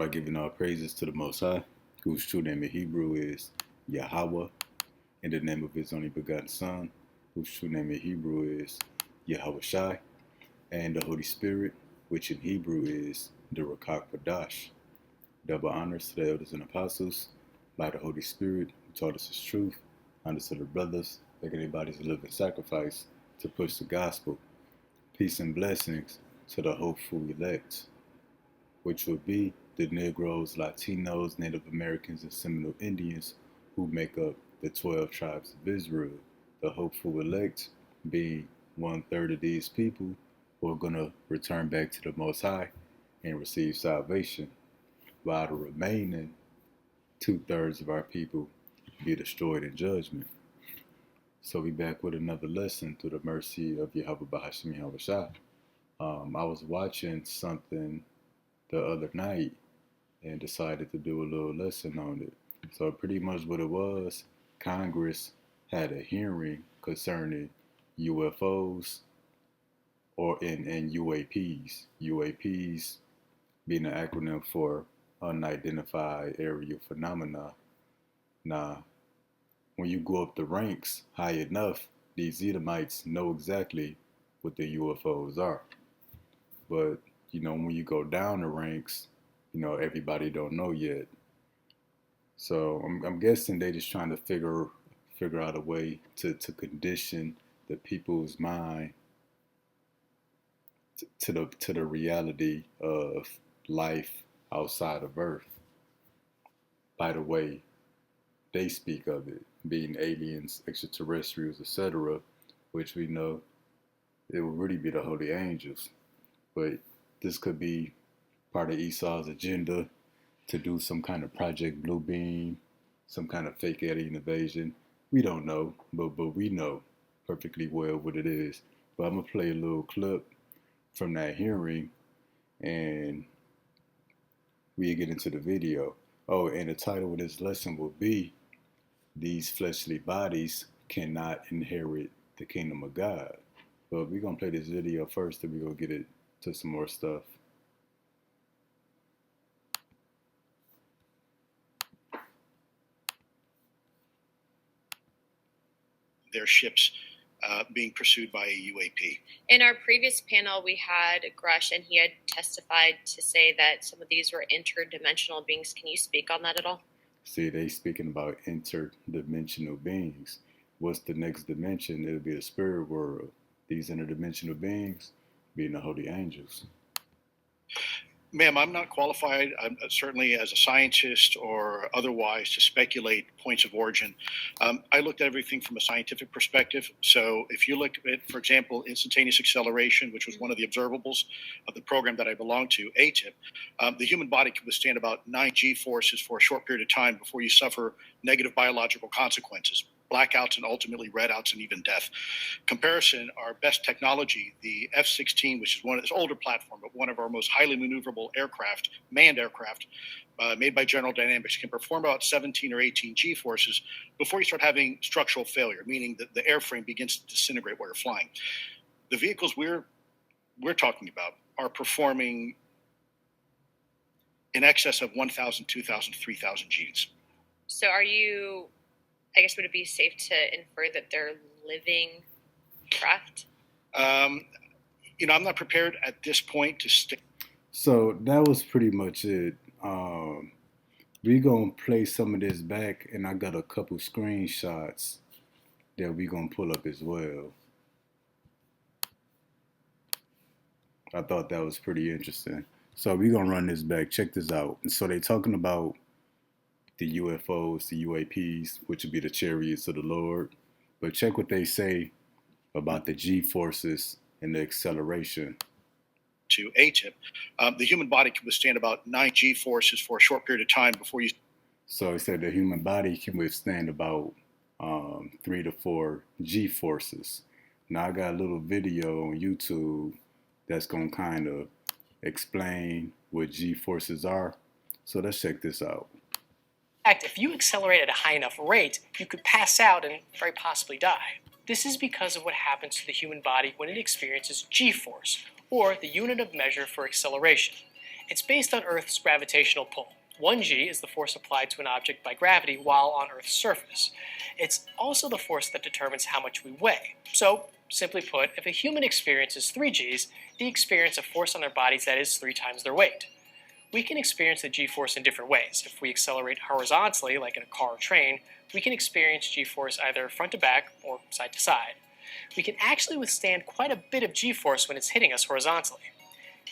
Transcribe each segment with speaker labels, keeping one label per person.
Speaker 1: By giving all praises to the Most High, whose true name in Hebrew is Yahweh, in the name of his only begotten Son, whose true name in Hebrew is Yahweh Shai, and the Holy Spirit, which in Hebrew is the Rakak Padash. Double honors to the elders and apostles by the Holy Spirit, who taught us his truth, honors to the brothers, making their bodies a living sacrifice to push the gospel. Peace and blessings to the hopeful elect, which would be the Negroes, Latinos, Native Americans, and Seminole Indians who make up the 12 tribes of Israel. The hopeful elect being 1/3 of these people who are going to return back to the Most High and receive salvation, while the remaining 2/3 of our people be destroyed in judgment. So we back with another lesson through the mercy of Yahweh Bahashim Yahweh Shai. I was watching something the other night and decided to do a little lesson on it. So pretty much what it was, Congress had a hearing concerning UFOs and UAPs. UAPs being an acronym for unidentified aerial phenomena. Now, when you go up the ranks high enough, these Edomites know exactly what the UFOs are. But, when you go down the ranks, everybody don't know yet. So I'm guessing they just trying to figure out a way to condition the people's mind to the reality of life outside of Earth. By the way, they speak of it being aliens, extraterrestrials, etc., which we know it will really be the holy angels. But this could be part of Esau's agenda to do some kind of Project Blue Beam, some kind of fake alien invasion. We don't know, but we know perfectly well what it is. But I'm going to play a little clip from that hearing and we get into the video. Oh, and the title of this lesson will be, These Fleshly Bodies Cannot Inherit the Kingdom of God. But we're going to play this video first, then we're going to get to some more stuff.
Speaker 2: Their ships being pursued by a UAP.
Speaker 3: In our previous panel, we had Grush, and he had testified to say that some of these were interdimensional beings. Can you speak on that at all?
Speaker 1: See, they speaking about interdimensional beings. What's the next dimension? It'll be the spirit world. These interdimensional beings being the holy angels.
Speaker 2: Ma'am, I'm not qualified, certainly as a scientist or otherwise, to speculate points of origin. I looked at everything from a scientific perspective. So if you look at, for example, instantaneous acceleration, which was one of the observables of the program that I belong to, ATIP, the human body can withstand about 9 G-forces for a short period of time before you suffer negative biological consequences, blackouts and ultimately redouts and even death. Comparison, our best technology, the F-16, which is one of this older platform, but one of our most highly maneuverable aircraft, manned aircraft, made by General Dynamics, can perform about 17 or 18 G-forces before you start having structural failure, meaning that the airframe begins to disintegrate while you're flying. The vehicles we're talking about are performing in excess of 1,000, 2,000, 3,000 Gs.
Speaker 3: So I guess, would it be safe to infer that they're living craft?
Speaker 2: I'm not prepared at this point to stick.
Speaker 1: So that was pretty much it. We're going to play some of this back, and I got a couple screenshots that we're going to pull up as well. I thought that was pretty interesting. So we're going to run this back. Check this out. So they're talking about the UFOs, the UAPs, which would be the chariots of the Lord. But check what they say about the G-forces and the acceleration.
Speaker 2: To ATIP, the human body can withstand about 9 G-forces for a short period of time before you...
Speaker 1: So it said the human body can withstand about 3 to 4 G-forces. Now I got a little video on YouTube that's going to kind of explain what G-forces are. So let's check this out.
Speaker 4: In fact, if you accelerate at a high enough rate, you could pass out and very possibly die. This is because of what happens to the human body when it experiences G-force, or the unit of measure for acceleration. It's based on Earth's gravitational pull. 1g is the force applied to an object by gravity while on Earth's surface. It's also the force that determines how much we weigh. So, simply put, if a human experiences 3g's, they experience a force on their bodies that is 3 times their weight. We can experience the g-force in different ways. If we accelerate horizontally, like in a car or train, we can experience g-force either front to back or side to side. We can actually withstand quite a bit of g-force when it's hitting us horizontally.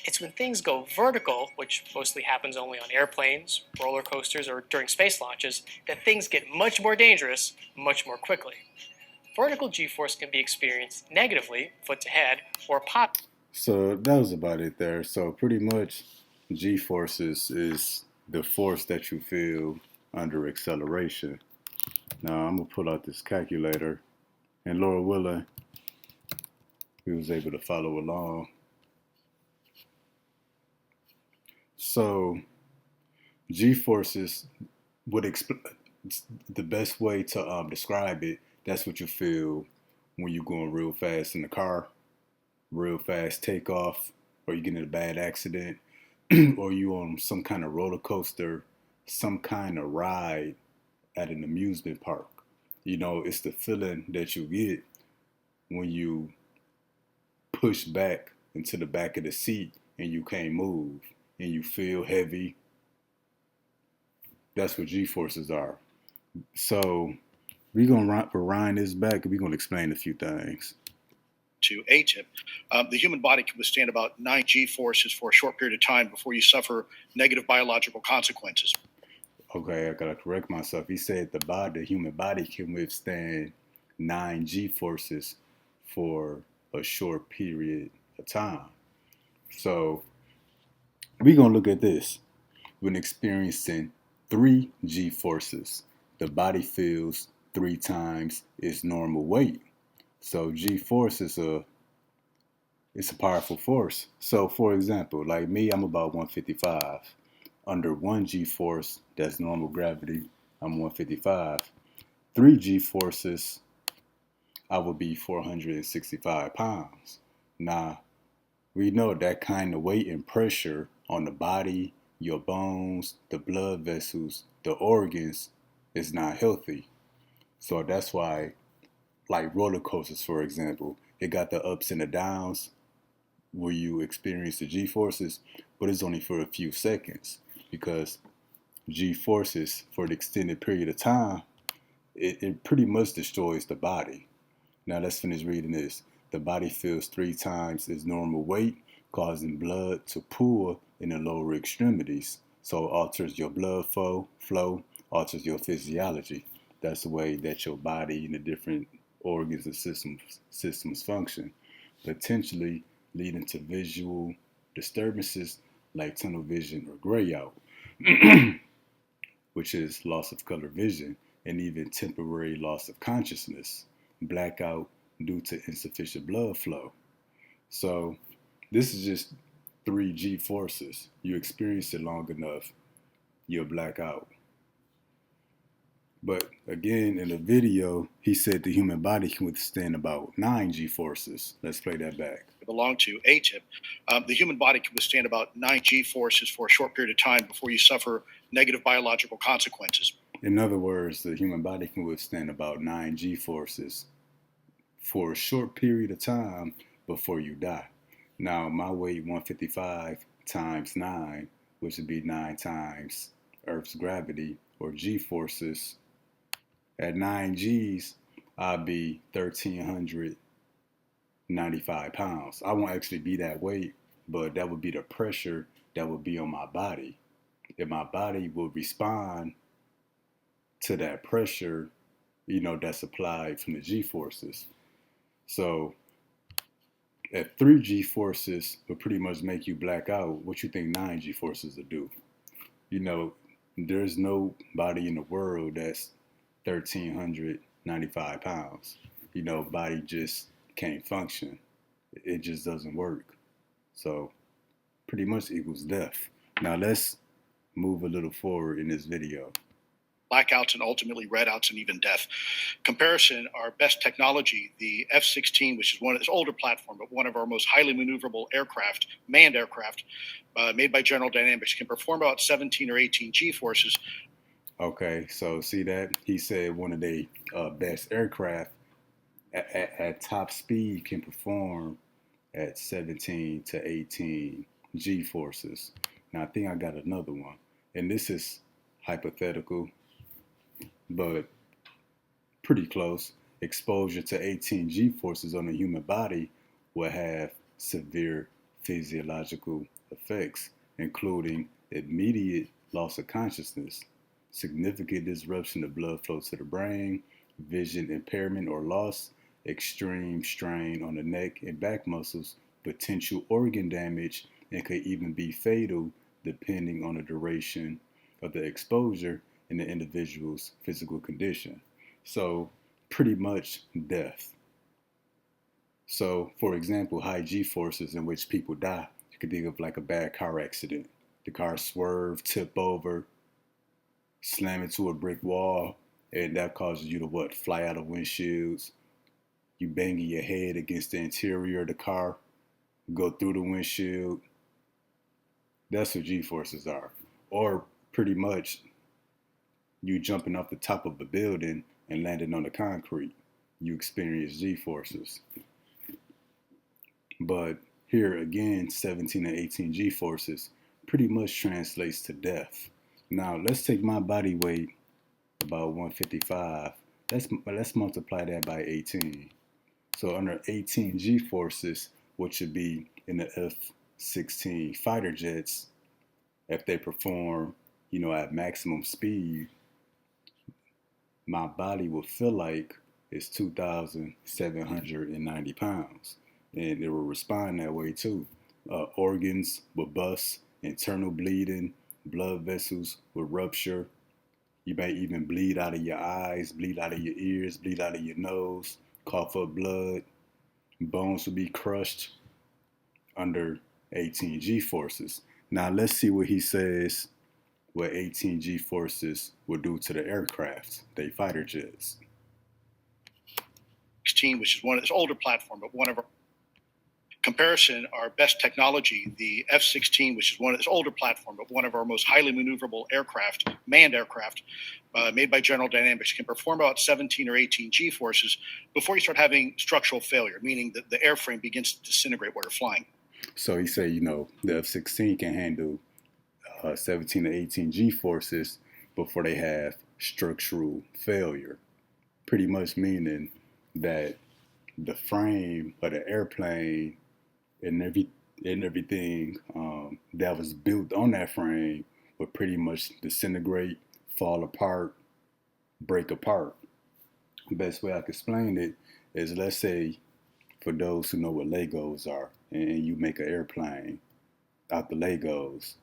Speaker 4: It's when things go vertical, which mostly happens only on airplanes, roller coasters, or during space launches, that things get much more dangerous much more quickly. Vertical g-force can be experienced negatively, foot to head, or
Speaker 1: So that was about it there. So pretty much G-forces is the force that you feel under acceleration. Now I'm gonna pull out this calculator, and Laura willing, we was able to follow along. So G-forces would the best way to describe it. That's what you feel when you're going real fast in the car, real fast takeoff, or you get in a bad accident, or you on some kind of roller coaster, some kind of ride at an amusement park. You know, it's the feeling that you get when you push back into the back of the seat and you can't move and you feel heavy. That's what G-forces are. So we're gonna rewind this back and we're gonna explain a few things.
Speaker 2: To ATIP, the human body can withstand about 9 G forces for a short period of time before you suffer negative biological consequences.
Speaker 1: Okay, I gotta correct myself. He said the human body can withstand 9 G forces for a short period of time. So we're gonna look at this. When experiencing 3 G forces, the body feels 3 times its normal weight. So G force is it's a powerful force. So for example, like me, I'm about 155. Under 1 G force, that's normal gravity, I'm 155. 3 G forces, I would be 465 pounds. Now, we know that kind of weight and pressure on the body, your bones, the blood vessels, the organs is not healthy. So that's why, like roller coasters, for example, it got the ups and the downs where you experience the G forces, but it's only for a few seconds because G forces for an extended period of time, it pretty much destroys the body. Now let's finish reading this. The body feels 3 times its normal weight, causing blood to pool in the lower extremities. So it alters your blood flow, alters your physiology. That's the way that your body and the different organs and systems function, potentially leading to visual disturbances like tunnel vision or gray out, which is loss of color vision, and even temporary loss of consciousness, blackout due to insufficient blood flow. So this is just 3 G forces. You experience it long enough, you'll black out. But again, in the video, he said the human body can withstand about 9 G forces. Let's play that back.
Speaker 2: Belong to ATIP, the human body can withstand about 9 G forces for a short period of time before you suffer negative biological consequences.
Speaker 1: In other words, the human body can withstand about 9 G forces for a short period of time before you die. Now, my weight 155 times 9, which would be 9 times Earth's gravity or G forces. At 9 G's, I'd be 1,395 pounds. I won't actually be that weight, but that would be the pressure that would be on my body. If my body will respond to that pressure, that's applied from the G forces. So if 3 G forces would pretty much make you black out, what you think 9 G forces will do? There's nobody in the world that's 1,395 pounds. Body just can't function. It just doesn't work. So pretty much equals death. Now let's move a little forward in this video.
Speaker 2: blackouts and ultimately redouts and even death. Comparison, our best technology, the F-16, which is one of this older platform, but one of our most highly maneuverable aircraft, manned aircraft, made by General Dynamics, can perform about 17 or 18 G-forces.
Speaker 1: Okay, so see that? He said one of the best aircraft at top speed can perform at 17 to 18 G forces. Now, I think I got another one. And this is hypothetical, but pretty close. Exposure to 18 G forces on the human body will have severe physiological effects, including immediate loss of consciousness, significant disruption of blood flow to the brain, vision impairment or loss, extreme strain on the neck and back muscles, potential organ damage, and could even be fatal depending on the duration of the exposure and the individual's physical condition. So, pretty much death. So, for example, high G forces in which people die, you could think of like a bad car accident. The car swerve, tip over, slam into a brick wall, and that causes you to what? Fly out of windshields. You banging your head against the interior of the car, go through the windshield. That's what G forces are. Or pretty much you jumping off the top of a building and landing on the concrete. You experience G forces. But here again, 17 and 18 G forces pretty much translates to death. Now let's take my body weight, about 155. Let's multiply that by 18. So under 18 G forces, which would be in the F-16 fighter jets, if they perform, at maximum speed, my body will feel like it's 2,790 pounds. And it will respond that way too. Organs will bust, internal bleeding, blood vessels will rupture. You may even bleed out of your eyes, bleed out of your ears, bleed out of your nose, cough up blood. Bones will be crushed under 18 G forces. Now let's see what he says what 18 G forces will do to the aircraft, they fighter jets.
Speaker 2: 16, which is one of this older platform, but one of our comparison, our best technology, the F-16, which is one of this older platform, but one of our most highly maneuverable aircraft, manned aircraft, made by General Dynamics, can perform about 17 or 18 G forces before you start having structural failure, meaning that the airframe begins to disintegrate while you're flying.
Speaker 1: So he said, the F-16 can handle 17 to 18 G forces before they have structural failure. Pretty much meaning that the frame of the airplane and everything that was built on that frame would pretty much disintegrate, fall apart, break apart. The best way I can explain it is, let's say, for those who know what Legos are, and you make an airplane out the Legos.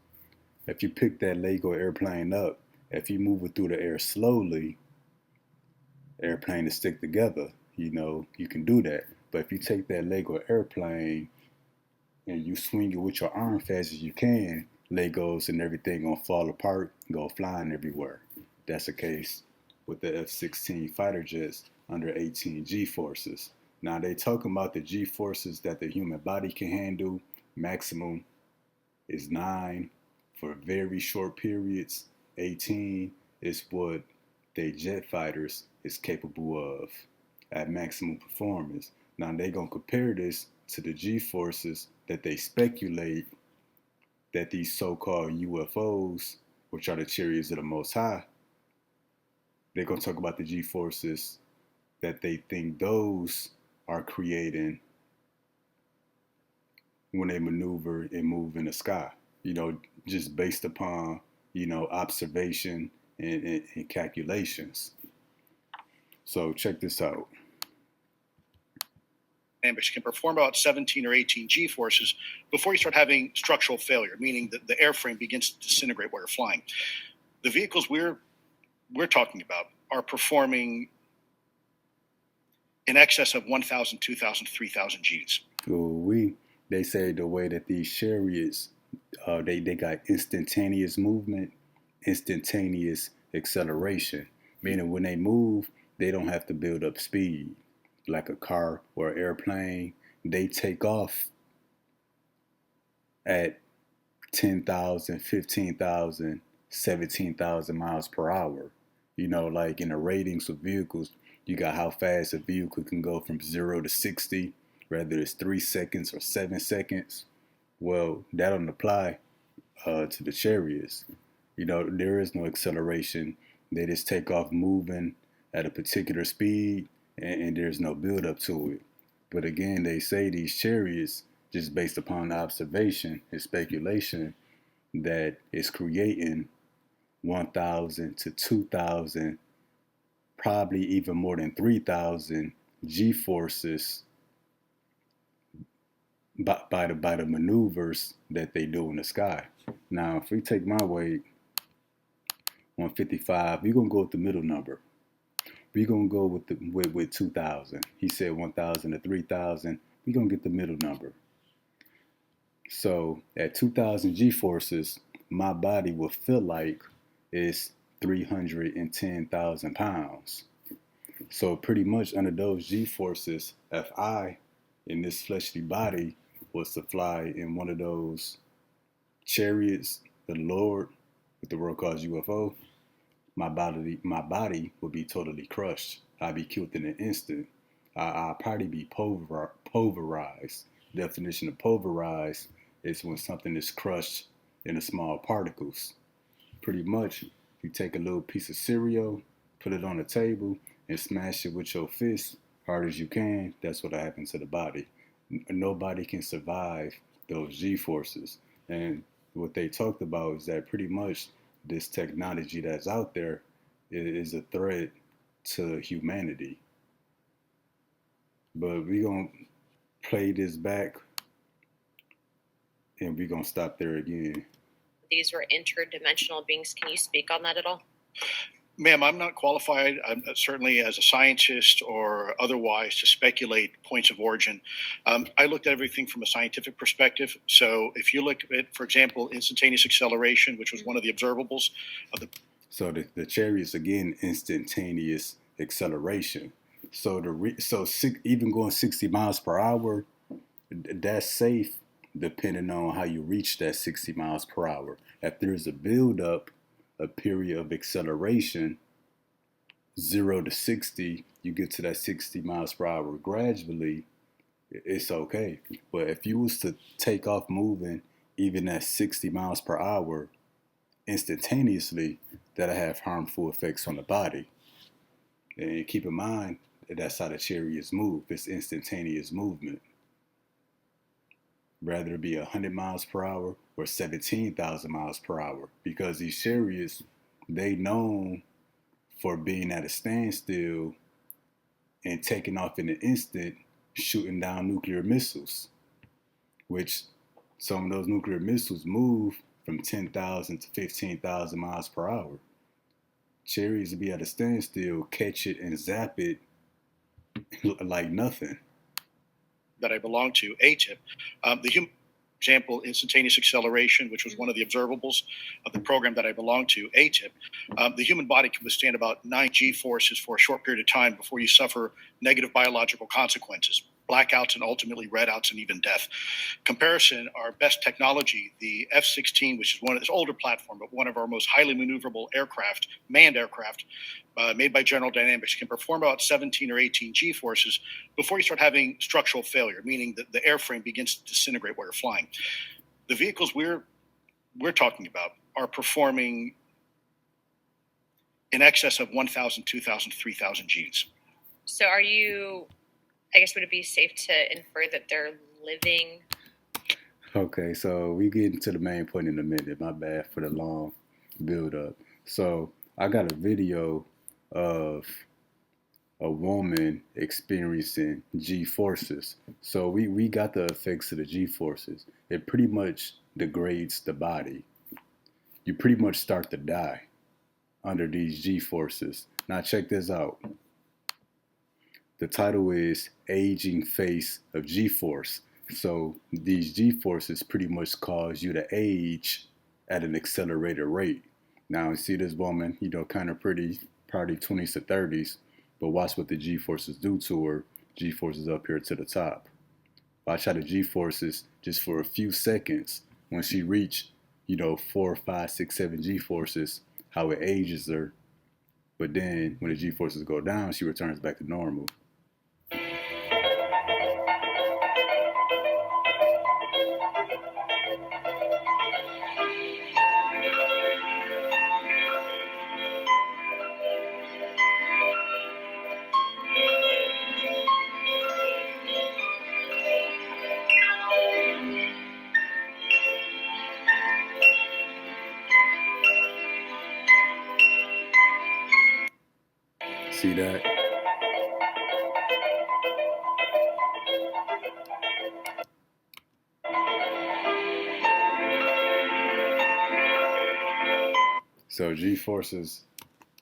Speaker 1: If you pick that Lego airplane up, if you move it through the air slowly, airplane to stick together. You can do that. But if you take that Lego airplane and you swing it with your arm fast as you can, Legos and everything gonna fall apart, go flying everywhere. That's the case with the F-16 fighter jets under 18 G forces. Now they talking about the G forces that the human body can handle. Maximum is 9 for very short periods. 18 is what they jet fighters is capable of at maximum performance. Now they're gonna compare this to the G forces that they speculate that these so-called UFOs, which are the chariots of the Most High, they're gonna talk about the G forces that they think those are creating when they maneuver and move in the sky. Just based upon observation and calculations. So check this out.
Speaker 2: Dynamics can perform about 17 or 18 G forces before you start having structural failure, meaning that the airframe begins to disintegrate while you're flying. The vehicles we're talking about are performing in excess of 1,000, 2,000, 3,000 Gs.
Speaker 1: They say the way that these chariots, they got instantaneous movement, instantaneous acceleration, meaning when they move, they don't have to build up speed like a car or an airplane. They take off at 10,000, 15,000, 17,000 miles per hour. You know, like in the ratings of vehicles, you got how fast a vehicle can go from 0 to 60, whether it's 3 seconds or 7 seconds. Well, that don't apply to the chariots. You know, there is no acceleration. They just take off moving at a particular speed, and there's no build up to it. But again, they say these chariots, just based upon observation and speculation, that it's creating 1,000 to 2,000, probably even more than 3,000 G forces by the maneuvers that they do in the sky. Now, if we take my weight, 155, we're gonna go with the middle number. We're gonna go with 2,000. He said 1,000 to 3,000. We're gonna get the middle number. So at 2,000 G forces, my body will feel like it's 310,000 pounds. So pretty much under those G forces, if I in this fleshly body was to fly in one of those chariots, the Lord, what the world calls UFO, my body would be totally crushed. I'd be killed in an instant. I'd probably be pulverized. Definition of pulverized is when something is crushed into small particles. Pretty much, if you take a little piece of cereal, put it on the table, and smash it with your fist hard as you can, that's what happens to the body. Nobody can survive those G forces. And what they talked about is that pretty much this technology that's out there is a threat to humanity. But we're going to play this back and we're going to stop there again.
Speaker 3: These were interdimensional beings. Can you speak on that at all?
Speaker 2: Ma'am, I'm not qualified, certainly as a scientist or otherwise, to speculate points of origin. I looked at everything from a scientific perspective. So if you look at, for example, instantaneous acceleration, which was one of the observables of the...
Speaker 1: So the chariots, again, instantaneous acceleration. So even going 60 miles per hour, that's safe depending on how you reach that 60 miles per hour. If there's a build-up, a period of acceleration, 0 to 60, you get to that 60 miles per hour gradually, it's okay. But if you was to take off moving even at 60 miles per hour instantaneously, that'll have harmful effects on the body. And keep in mind that that's how the chariots move. It's instantaneous movement. Rather it be 100 miles per hour or 17,000 miles per hour, because these chariots, they known for being at a standstill and taking off in an instant, shooting down nuclear missiles, which some of those nuclear missiles move from 10,000 to 15,000 miles per hour. Chariots would be at a standstill, catch it and zap it like nothing.
Speaker 2: That I belong to, ATIP, the human example, instantaneous acceleration, which was one of the observables of the program that I belong to, ATIP, the human body can withstand about 9 G forces for a short period of time before you suffer negative biological consequences, blackouts and ultimately redouts and even death. Comparison, our best technology, the F-16, which is one of this older platform, but one of our most highly maneuverable aircraft, manned aircraft, made by General Dynamics, can perform about 17 or 18 G forces before you start having structural failure, meaning that the airframe begins to disintegrate while you're flying. The vehicles we're talking about are performing in excess of 1,000, 2,000, 3,000 Gs.
Speaker 3: So are you, I guess, would it be safe to infer that they're living?
Speaker 1: Okay, so we get into the main point in a minute. My bad for the long build up. So I got a video of a woman experiencing G forces. So we got the effects of the G forces. It pretty much degrades the body. You pretty much start to die under these G forces. Now check this out. The title is Aging Face of G-Force. So these G-forces pretty much cause you to age at an accelerated rate. Now, you see this woman, kind of pretty, probably 20s to 30s, but watch what the G forces do to her. G forces up here to the top. Watch how the G forces, just for a few seconds, when she reached, 4, 5, 6, 7 G forces, how it ages her. But then when the G forces go down, she returns back to normal. See that? So G forces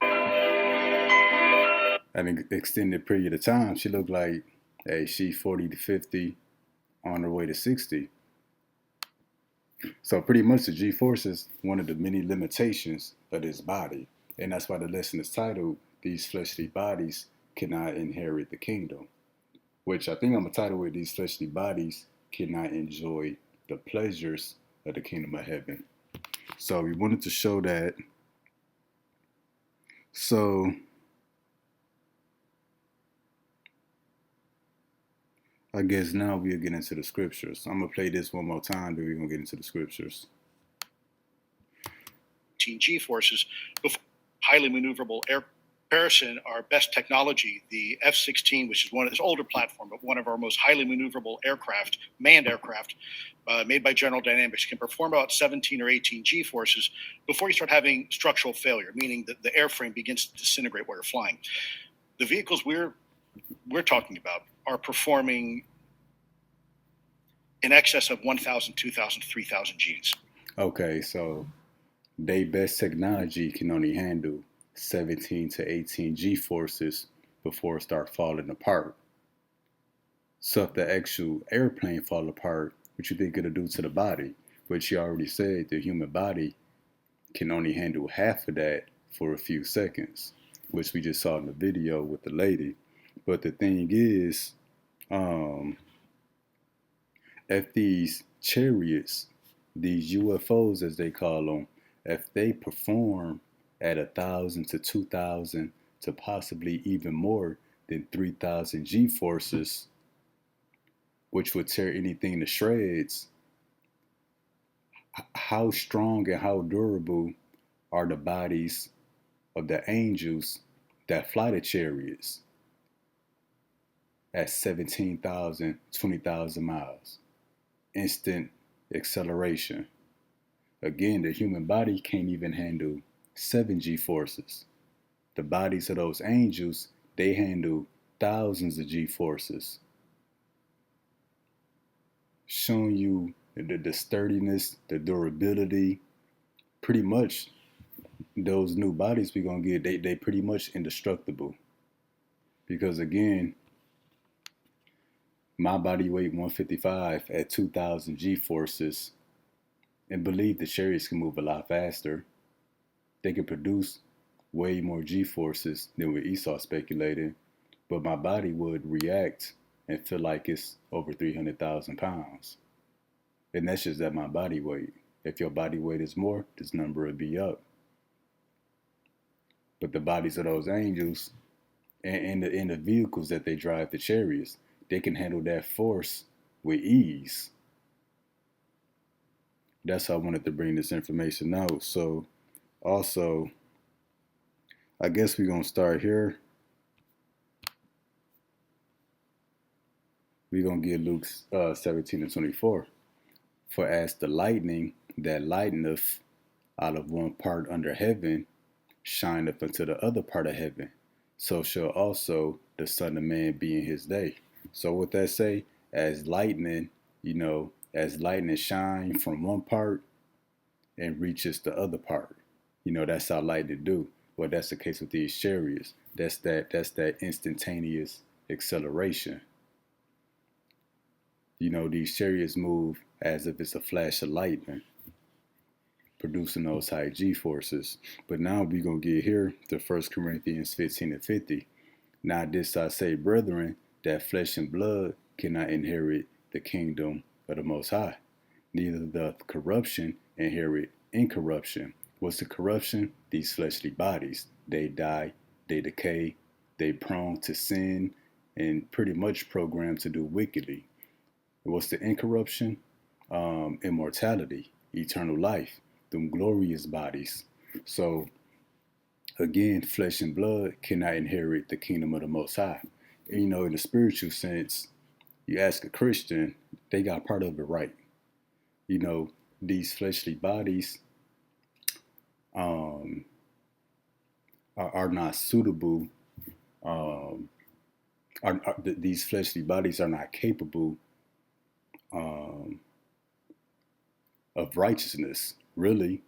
Speaker 1: at an extended period of time, she looked like, hey, she 40 to 50 on her way to 60. So pretty much the G force is one of the many limitations of this body. And that's why the lesson is titled, These Fleshly Bodies Cannot Inherit the Kingdom. Which I think I'm gonna title with, These Fleshly Bodies Cannot Enjoy the Pleasures of the Kingdom of Heaven. So we wanted to show that. So I guess now we'll get into the scriptures. I'm gonna play this one more time, then we're gonna get into the scriptures.
Speaker 2: G forces, highly maneuverable air comparison, our best technology, the F-16, which is one of this older platform, but one of our most highly maneuverable aircraft, manned aircraft, made by General Dynamics, can perform about 17 or 18 G forces before you start having structural failure, meaning that the airframe begins to disintegrate while you're flying. The vehicles we're talking about are performing in excess of 1,000, 2,000, 3,000 Gs.
Speaker 1: Okay, so they best technology can only handle 17 to 18 G forces before it start falling apart. So if the actual airplane fall apart, what you think it'll do to the body? Which you already said, the human body can only handle half of that for a few seconds, which we just saw in the video with the lady. But the thing is, if these chariots, these UFOs as they call them, if they perform at 1,000 to 2,000 to possibly even more than 3,000 G forces, which would tear anything to shreds, how strong and how durable are the bodies of the angels that fly the chariots at 17,000, 20,000 miles? Instant acceleration. Again, the human body can't even handle 7 G forces. The bodies of those angels, they handle thousands of G forces. Showing you the sturdiness, the durability. Pretty much those new bodies we're gonna get, they pretty much indestructible. Because again, my body weight 155 at 2,000 G forces, and believe the chariots can move a lot faster. They can produce way more G forces than what Esau speculated, but my body would react and feel like it's over 300,000 pounds. And that's just at my body weight. If your body weight is more, this number would be up. But the bodies of those angels and the vehicles that they drive, the chariots, they can handle that force with ease. That's how I wanted to bring this information out. So also, I guess we're going to start here. We're going to get Luke 17 and 24. For as the lightning that lighteneth out of one part under heaven shineth unto the other part of heaven, so shall also the Son of Man be in his day. So what that say? As lightning, as lightning shine from one part and reaches the other part. That's how lightning do. Well, that's the case with these chariots. That's that instantaneous acceleration. These chariots move as if it's a flash of lightning. producing those high G forces. But now we're going to get here to 1 Corinthians 15:50. Now this I say, brethren, that flesh and blood cannot inherit the kingdom of the Most High. Neither doth corruption inherit incorruption. What's the corruption? These fleshly bodies. They die, they decay, they prone to sin, and pretty much programmed to do wickedly. What's the incorruption? Immortality, eternal life, them glorious bodies. So again, flesh and blood cannot inherit the kingdom of the Most High. And, you know, in the spiritual sense, you ask a Christian, they got part of it right. You know, these fleshly bodies are not suitable. These fleshly bodies are not capable of righteousness. Really,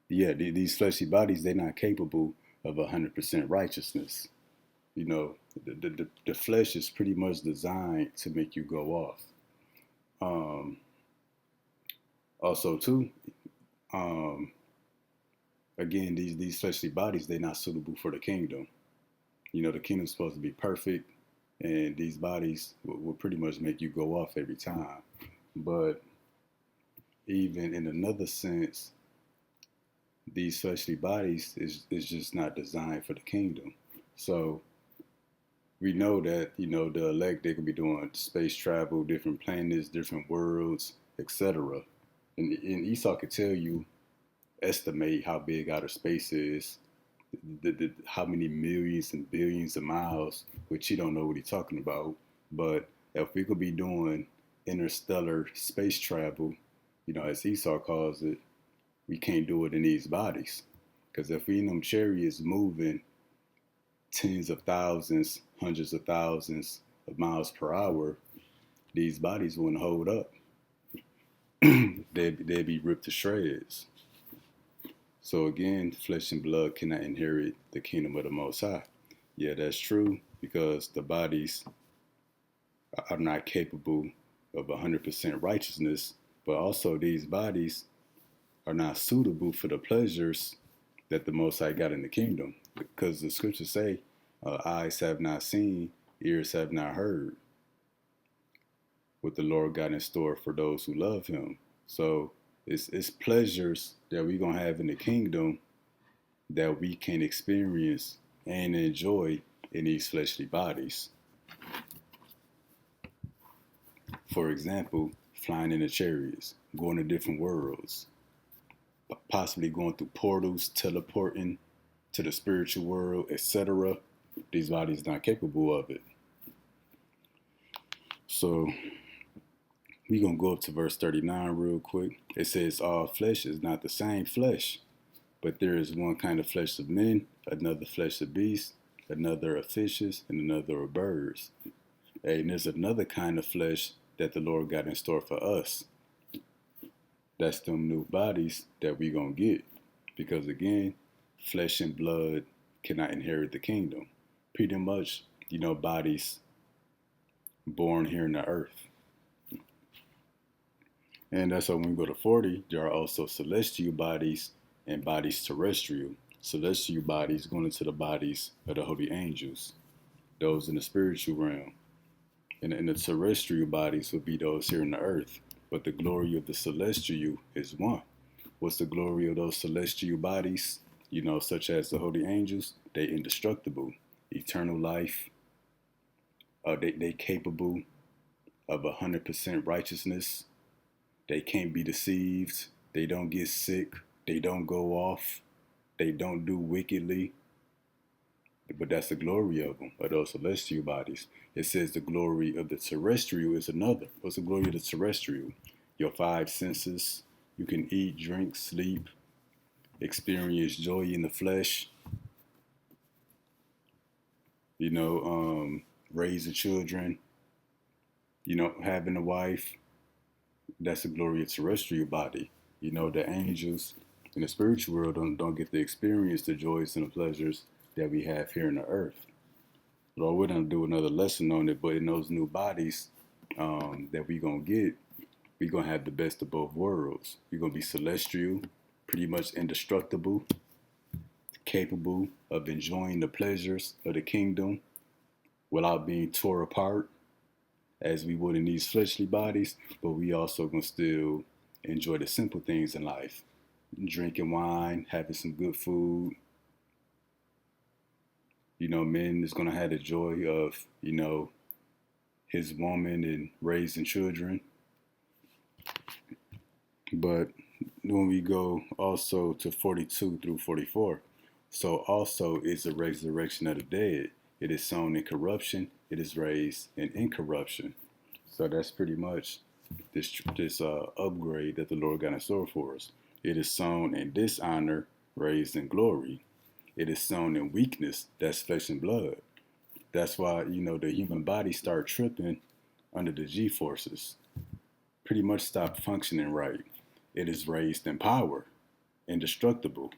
Speaker 1: yeah, these fleshly bodies, they're not capable of 100% righteousness. You know, the flesh is pretty much designed to make you go off. Also, too, again, these fleshly bodies, they're not suitable for the kingdom. You know, the kingdom's supposed to be perfect, and these bodies will pretty much make you go off every time. But even in another sense, these fleshly bodies is just not designed for the kingdom. So we know that, you know, the elect, they could be doing space travel, different planets, different worlds, etc. And Esau could tell you, estimate how big outer space is, how many millions and billions of miles, which you don't know what he's talking about. But if we could be doing interstellar space travel, you know, as Esau calls it, we can't do it in these bodies. Because if we in them chariots moving tens of thousands, hundreds of thousands of miles per hour, these bodies wouldn't hold up. They'd be ripped to shreds. So again, flesh and blood cannot inherit the kingdom of the Most High. Yeah, that's true, because the bodies are not capable of 100% righteousness, but also these bodies are not suitable for the pleasures that the Most High got in the kingdom. Because the scriptures say, eyes have not seen, ears have not heard what the Lord got in store for those who love him. So it's pleasures that we're going to have in the kingdom that we can experience and enjoy in these fleshly bodies. For example, flying in the chariots, going to different worlds, possibly going through portals, teleporting to the spiritual world, etc. These bodies are not capable of it. So we're going to go up to verse 39 real quick. It says, all flesh is not the same flesh, but there is one kind of flesh of men, another flesh of beasts, another of fishes, and another of birds. And there's another kind of flesh that the Lord got in store for us. That's them new bodies that we're going to get. Because again, flesh and blood cannot inherit the kingdom. Pretty much, you know, bodies born here in the earth. And that's why when we go to 40, there are also celestial bodies and bodies terrestrial. Celestial bodies going into the bodies of the holy angels, those in the spiritual realm. And the terrestrial bodies would be those here in the earth. But the glory of the celestial is one. What's the glory of those celestial bodies? You know, such as the holy angels, they indestructible, eternal life. They capable of 100% righteousness. They can't be deceived. They don't get sick. They don't go off. They don't do wickedly. But that's the glory of them, of those celestial bodies. It says the glory of the terrestrial is another. What's the glory of the terrestrial? Your five senses. You can eat, drink, sleep, experience joy in the flesh. You know, raising children. You know, having a wife. That's the glory of terrestrial body. You know, the angels in the spiritual world don't get to experience the joys and the pleasures that we have here on the earth. Lord, we're going to do another lesson on it, but in those new bodies that we're going to get, we're going to have the best of both worlds. We're going to be celestial, pretty much indestructible, capable of enjoying the pleasures of the kingdom without being tore apart as we would in these fleshly bodies, but we also gonna still enjoy the simple things in life. Drinking wine, having some good food. Men is gonna have the joy of, his woman and raising children. But when we go also to 42 through 44, so also is the resurrection of the dead. It is sown in corruption, it is raised in incorruption. So that's pretty much this upgrade that the Lord got in store for us. It is sown in dishonor, raised in glory. It is sown in weakness, that's flesh and blood. That's why, the human body start tripping under the G-forces. Pretty much stop functioning right. It is raised in power, indestructible.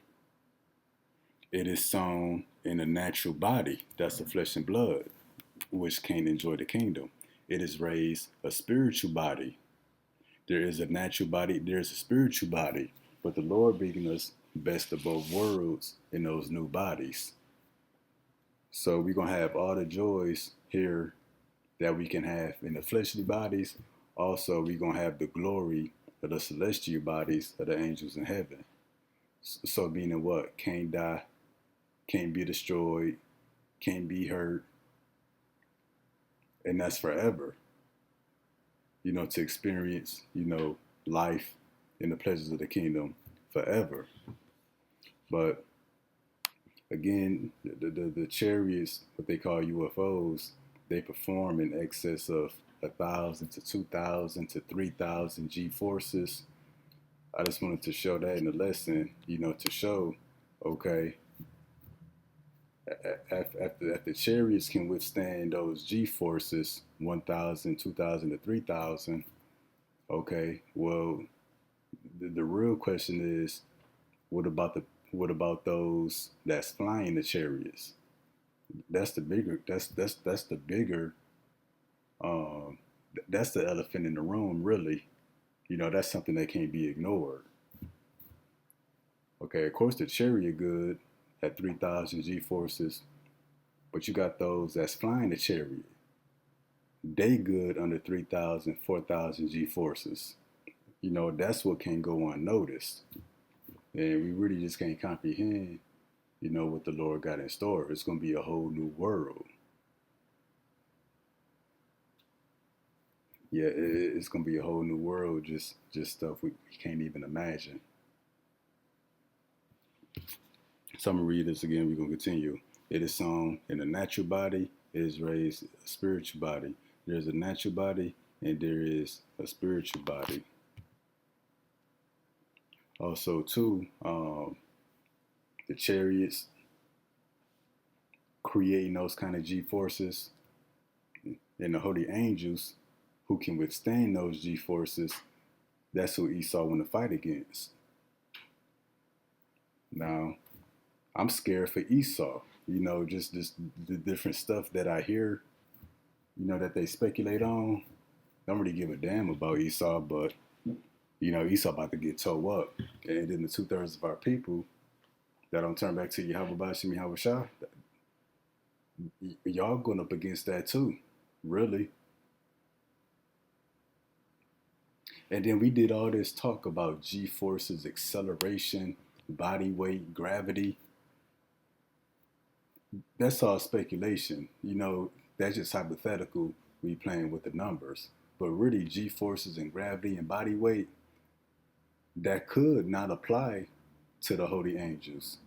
Speaker 1: It is sown in a natural body, that's the flesh and blood, which can't enjoy the kingdom. It is raised a spiritual body. There is a natural body, there's a spiritual body, but the Lord bringing us best of both worlds in those new bodies. So we're going to have all the joys here that we can have in the fleshly bodies. Also, we're going to have the glory of the celestial bodies of the angels in heaven. So meaning what? Can't die, can't be destroyed, can't be hurt. And that's forever. To experience, life in the pleasures of the kingdom forever. But again, the chariots, what they call UFOs, they perform in excess of 1,000 to 2,000 to 3,000 G forces. I just wanted to show that in the lesson, to show, okay, if the chariots can withstand those G forces, 1,000, 2,000 to 3,000, okay, well, the real question is, what about those that's flying the chariots? That's the bigger that's the elephant in the room, really. That's something that can't be ignored. Okay, of course the chariot good at 3,000 G forces, but you got those that's flying the chariot. They good under 3,000, 4,000 G forces. That's what can go unnoticed. And we really just can't comprehend, what the Lord got in store. It's going to be a whole new world. Yeah, it's going to be a whole new world, just stuff we can't even imagine. So I'm going to read this again. We're going to continue. It is sown in a natural body. It is raised a spiritual body. There's a natural body and there is a spiritual body. Also, too, the chariots creating those kind of G forces and the holy angels who can withstand those G forces, that's who Esau want to fight against. Now, I'm scared for Esau. Just the different stuff that I hear, that they speculate on. Don't really give a damn about Esau, but Esau about to get towed up. And then the 2/3 of our people that don't turn back to Yahweh Bashim Yahweh Shah, y'all going up against that too, really. And then we did all this talk about G forces, acceleration, body weight, gravity. That's all speculation. That's just hypothetical. We playing with the numbers. But really, G forces and gravity and body weight, that could not apply to the holy angels.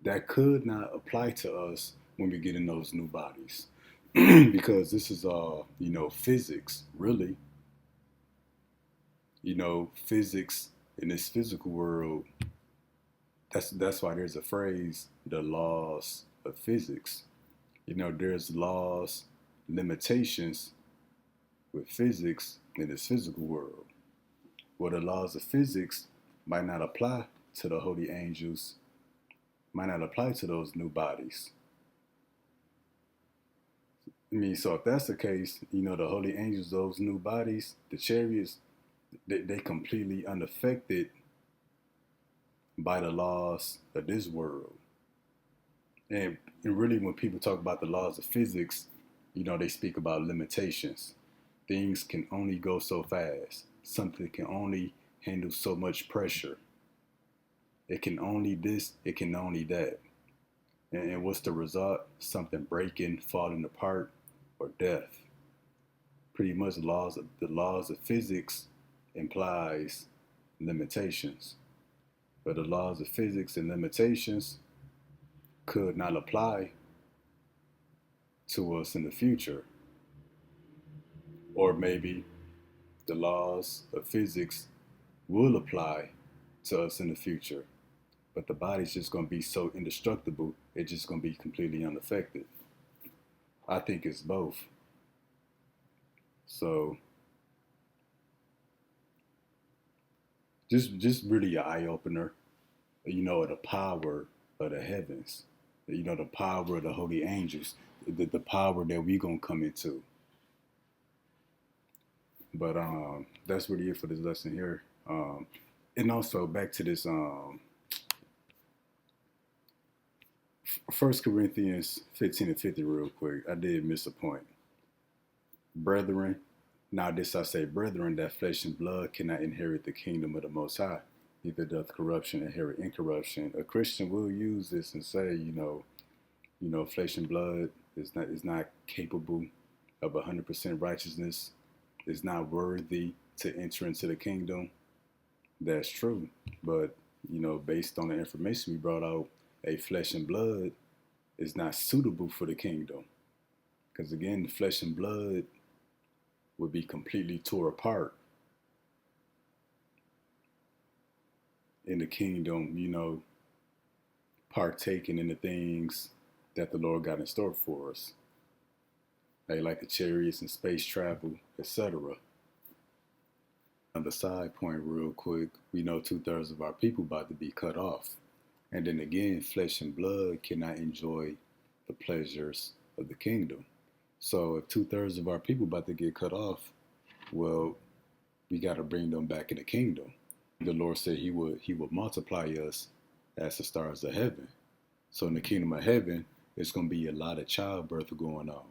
Speaker 1: That could not apply to us when we get in those new bodies. Because this is all, physics, really. Physics in this physical world, that's why there's a phrase, the laws of physics. There's laws, limitations with physics in this physical world. Well, the laws of physics might not apply to the holy angels, might not apply to those new bodies. So if that's the case, the holy angels, those new bodies, the chariots, they completely unaffected by the laws of this world. And really, when people talk about the laws of physics, they speak about limitations. Things can only go so fast. Something can only handle so much pressure. It can only this, it can only that. And what's the result? Something breaking, falling apart, or death. Pretty much the laws of physics implies limitations. But the laws of physics and limitations could not apply to us in the future. Or maybe the laws of physics will apply to us in the future. But the body's just going to be so indestructible, it's just going to be completely unaffected. I think it's both. So just really an eye opener, the power of the heavens, the power of the holy angels, the power that we gonna come into. But that's really it for this lesson here. And also back to this 1 Corinthians 15:50 real quick. I did miss a point. Brethren, now this I say, brethren, that flesh and blood cannot inherit the kingdom of the Most High. Neither doth corruption inherit incorruption. A Christian will use this and say, flesh and blood is not capable of 100% righteousness. Is not worthy to enter into the kingdom. That's true, but based on the information we brought out, a flesh and blood is not suitable for the kingdom, because again, the flesh and blood would be completely tore apart in the kingdom, partaking in the things that the Lord got in store for us. Like the chariots and space travel, etc. On the side point real quick, we know 2/3 of our people about to be cut off. And then again, flesh and blood cannot enjoy the pleasures of the kingdom. So if 2/3 of our people about to get cut off, well, we got to bring them back in the kingdom. The Lord said he would multiply us as the stars of heaven. So in the kingdom of heaven, there's going to be a lot of childbirth going on.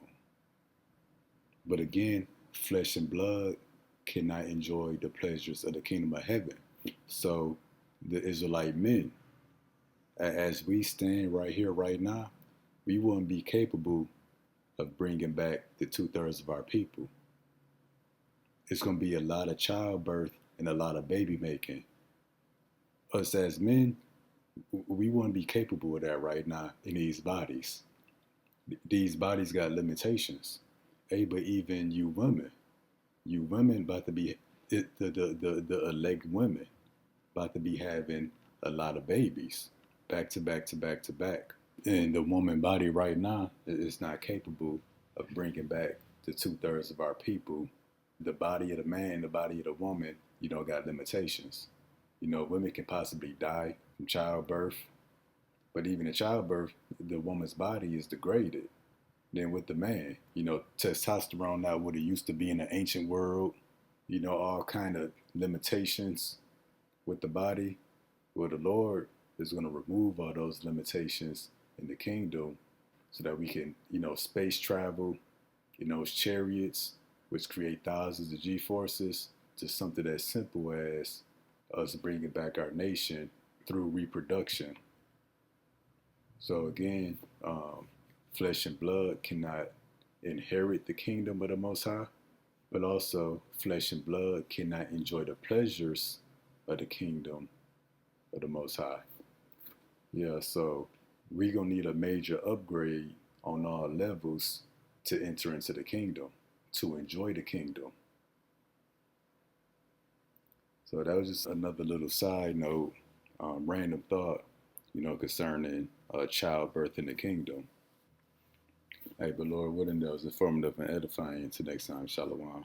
Speaker 1: But again, flesh and blood cannot enjoy the pleasures of the kingdom of heaven. So the Israelite men, as we stand right here, right now, we wouldn't be capable of bringing back the 2/3 of our people. It's going to be a lot of childbirth and a lot of baby making. Us as men, we wouldn't be capable of that right now in these bodies. These bodies got limitations. Hey, but even you women about to be, the elect women about to be having a lot of babies back to back to back to back. And the woman body right now is not capable of bringing back the 2/3 of our people. The body of the man, the body of the woman, got limitations. Women can possibly die from childbirth, but even in childbirth, the woman's body is degraded. Then with the man, testosterone, not what it used to be in the ancient world, all kind of limitations with the body. Well, the Lord is going to remove all those limitations in the kingdom so that we can, space travel, chariots, which create thousands of G-forces, to something as simple as us bringing back our nation through reproduction. So again, flesh and blood cannot inherit the kingdom of the Most High, but also flesh and blood cannot enjoy the pleasures of the kingdom of the Most High. Yeah, so we're going to need a major upgrade on all levels to enter into the kingdom, to enjoy the kingdom. So that was just another little side note, random thought, concerning childbirth in the kingdom. Hey, but Lord willing, that was informative and edifying. Until next time, Shalom.